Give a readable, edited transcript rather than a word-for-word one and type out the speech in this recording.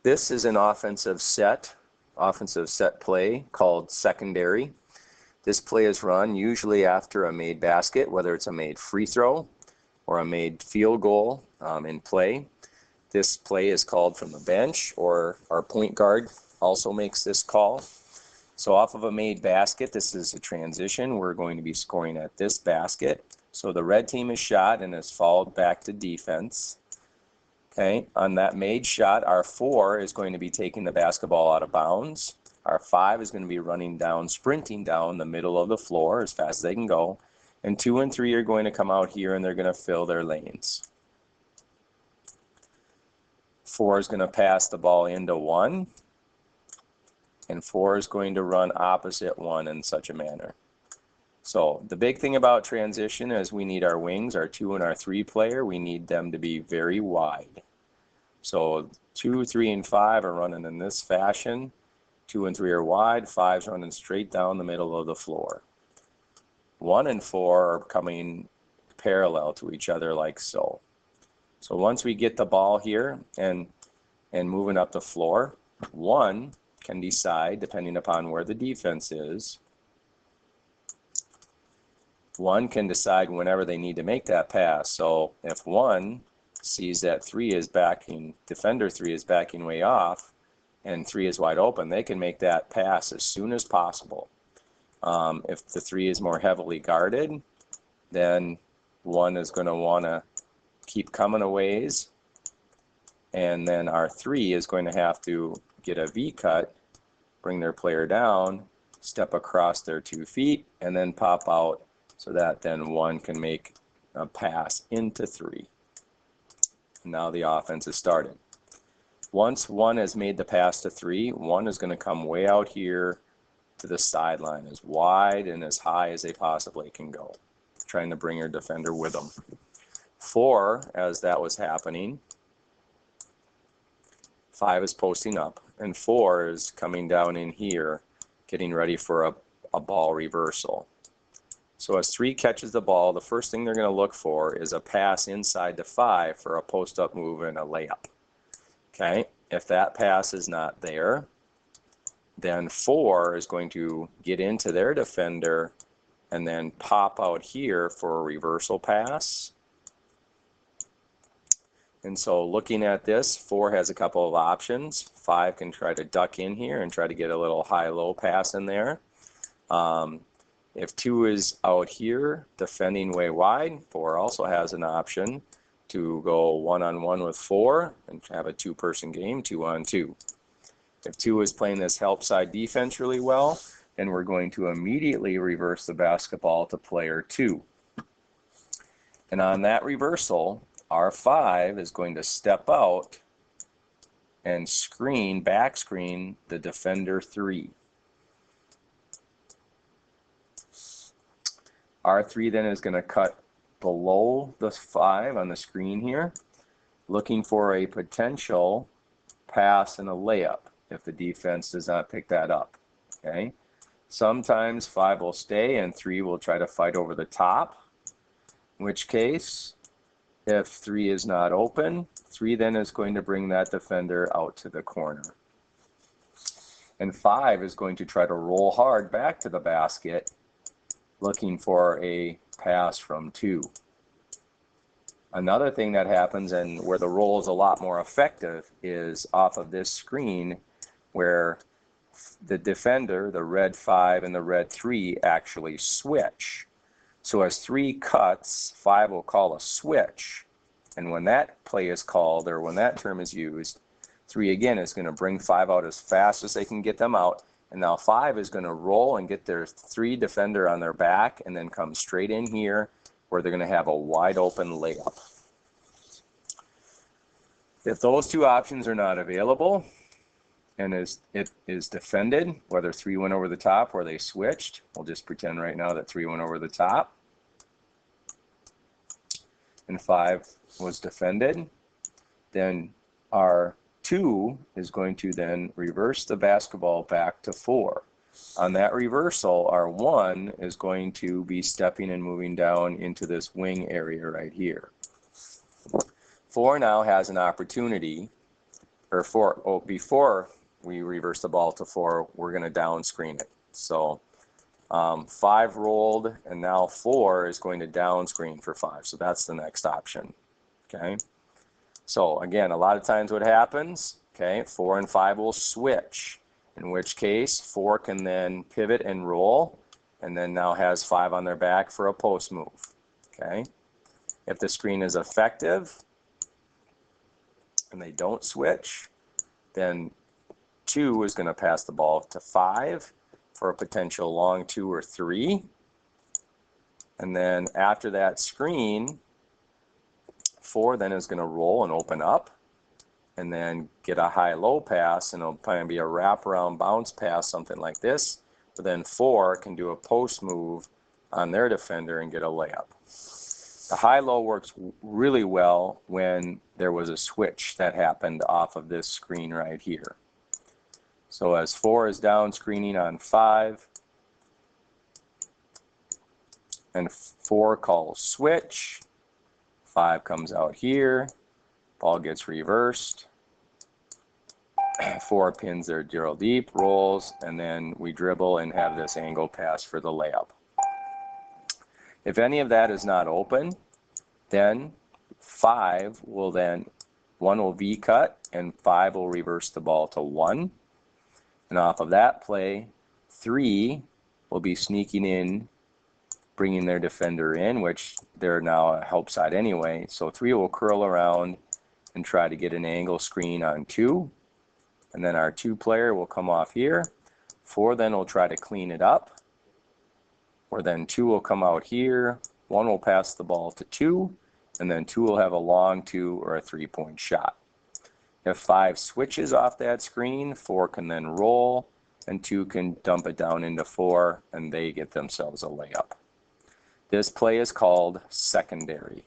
This is an offensive set play called secondary. This play is run usually after a made basket, whether it's a made free throw or a made field goal in play. This play is called from the bench, or our point guard also makes this call. So off of a made basket, this is a transition. We're going to be scoring at this basket. So the red team is shot and is fouled back to defense. Okay, on that made shot, our 4 is going to be taking the basketball out of bounds. Our 5 is going to be running down, sprinting down the middle of the floor as fast as they can go. And 2 and 3 are going to come out here and they're going to fill their lanes. 4 is going to pass the ball into 1. And 4 is going to run opposite 1 in such a manner. So the big thing about transition is we need our wings, our 2 and our 3 player, we need them to be very wide. So 2, 3, and 5 are running in this fashion. 2 and 3 are wide, 5's running straight down the middle of the floor. 1 and 4 are coming parallel to each other like so. So once we get the ball here and moving up the floor, 1 can decide, depending upon where the defense is, 1 can decide whenever they need to make that pass. So if 1 sees that 3 is backing, defender 3 is backing way off, and 3 is wide open, they can make that pass as soon as possible. If the 3 is more heavily guarded, then 1 is going to want to keep coming a ways, and then our 3 is going to have to get a V-cut, bring their player down, step across their 2 feet, and then pop out so that then 1 can make a pass into 3. Now the offense is started. Once 1 has made the pass to 3, 1 is going to come way out here to the sideline, as wide and as high as they possibly can go, trying to bring your defender with them. 4, as that was happening, 5 is posting up, and 4 is coming down in here, getting ready for a ball reversal. So as 3 catches the ball, the first thing they're going to look for is a pass inside to 5 for a post-up move and a layup. Okay, if that pass is not there, then 4 is going to get into their defender and then pop out here for a reversal pass. And so looking at this, 4 has a couple of options. 5 can try to duck in here and try to get a little high-low pass in there. If 2 is out here defending way wide, 4 also has an option to go one-on-one with 4 and have a 2-person game, 2-on-2. If 2 is playing this help side defense really well, then we're going to immediately reverse the basketball to player 2. And on that reversal, our 5 is going to step out and back screen the defender 3. R3 then is going to cut below the 5 on the screen here, looking for a potential pass and a layup if the defense does not pick that up. Okay. Sometimes 5 will stay and 3 will try to fight over the top, in which case, if 3 is not open, 3 then is going to bring that defender out to the corner. And 5 is going to try to roll hard back to the basket, looking for a pass from 2. Another thing that happens, and where the roll is a lot more effective, is off of this screen where the defender, the red 5 and the red 3, actually switch. So as 3 cuts, 5 will call a switch. And when that play is called, or when that term is used, 3 again is going to bring 5 out as fast as they can get them out. And now 5 is going to roll and get their 3 defender on their back and then come straight in here where they're going to have a wide open layup. If those 2 options are not available and it is defended, whether 3 went over the top or they switched, we'll just pretend right now that 3 went over the top and 5 was defended, then our 2 is going to then reverse the basketball back to 4. On that reversal, our 1 is going to be stepping and moving down into this wing area right here. 4 now has an opportunity or four, oh, before we reverse the ball to 4, we're going to down screen it. So 5 rolled, and now 4 is going to down screen for 5. So that's the next option. Okay. So again, a lot of times what happens, okay, 4 and 5 will switch, in which case 4 can then pivot and roll, and then now has 5 on their back for a post move. Okay. If the screen is effective and they don't switch, then 2 is going to pass the ball to 5 for a potential long 2 or 3. And then after that screen, 4 then is going to roll and open up and then get a high-low pass, and it'll probably be a wraparound bounce pass, something like this. But then 4 can do a post move on their defender and get a layup. The high-low works really well when there was a switch that happened off of this screen right here. So as 4 is down screening on 5, and 4 calls switch, 5 comes out here, ball gets reversed, 4 pins their drill deep, rolls, and then we dribble and have this angle pass for the layup. If any of that is not open, then 5 will then, 1 will V-cut, and 5 will reverse the ball to 1. And off of that play, 3 will be sneaking in, bringing their defender in, which they're now a help side anyway. So 3 will curl around and try to get an angle screen on 2. And then our 2 player will come off here. 4 then will try to clean it up. Or then 2 will come out here. 1 will pass the ball to 2. And then 2 will have a long 2 or a 3-point shot. If 5 switches off that screen, 4 can then roll, and 2 can dump it down into 4, and they get themselves a layup. This play is called secondary.